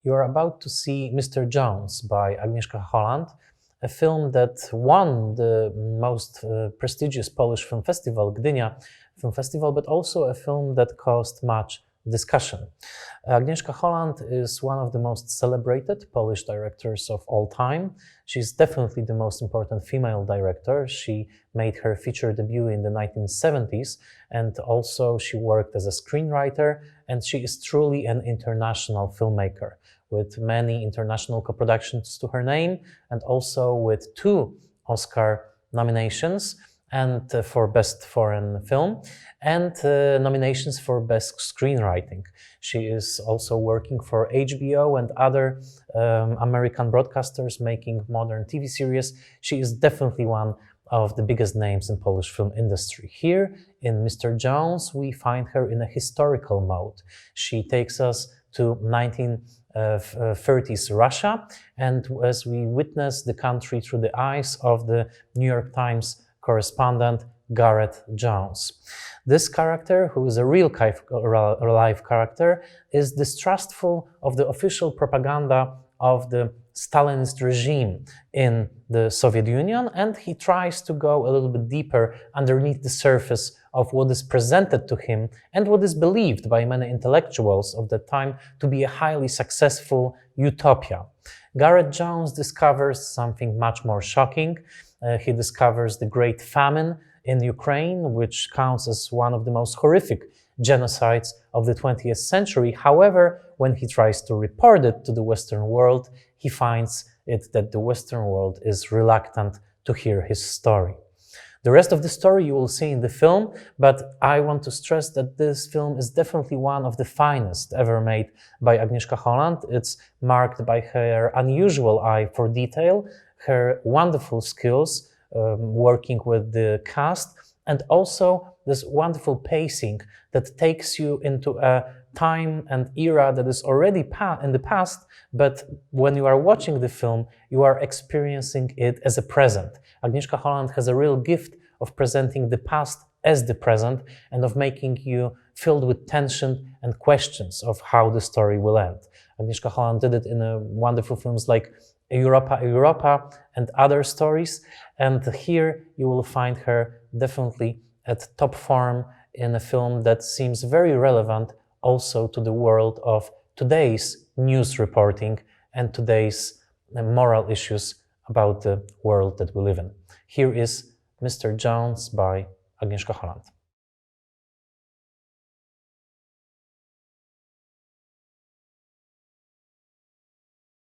You are about to see Mr. Jones by Agnieszka Holland, a film that won the most prestigious Polish film festival, Gdynia Film Festival, but also a film that caused much discussion. Agnieszka Holland is one of the most celebrated Polish directors of all time. She's definitely the most important female director. She made her feature debut in the 1970s, and also she worked as a screenwriter, and she is truly an international filmmaker with many international co-productions to her name, and also with 2 Oscar nominations and for Best Foreign Film, and nominations for Best Screenwriting. She is also working for HBO and other American broadcasters making modern TV series. She is definitely one of the biggest names in Polish film industry. Here in Mr. Jones, we find her in a historical mode. She takes us to 1930s Russia, and as we witness the country through the eyes of the New York Times correspondent Gareth Jones. This character, who is a real life character, is distrustful of the official propaganda of the Stalinist regime in the Soviet Union, and he tries to go a little bit deeper underneath the surface of what is presented to him and what is believed by many intellectuals of that time to be a highly successful utopia. Gareth Jones discovers something much more shocking. He discovers the Great Famine in Ukraine, which counts as one of the most horrific genocides of the 20th century. However, when he tries to report it to the Western world, he finds that the Western world is reluctant to hear his story. The rest of the story you will see in the film, but I want to stress that this film is definitely one of the finest ever made by Agnieszka Holland. It's marked by her unusual eye for detail, her wonderful skills working with the cast, and also this wonderful pacing that takes you into a time and era that is already in the past, but when you are watching the film, you are experiencing it as a present. Agnieszka Holland has a real gift of presenting the past as the present and of making you filled with tension and questions of how the story will end. Agnieszka Holland did it in wonderful films like Europa, and other stories, and here you will find her definitely at top form in a film that seems very relevant also to the world of today's news reporting and today's moral issues about the world that we live in. Here is Mr. Jones by Agnieszka Holland.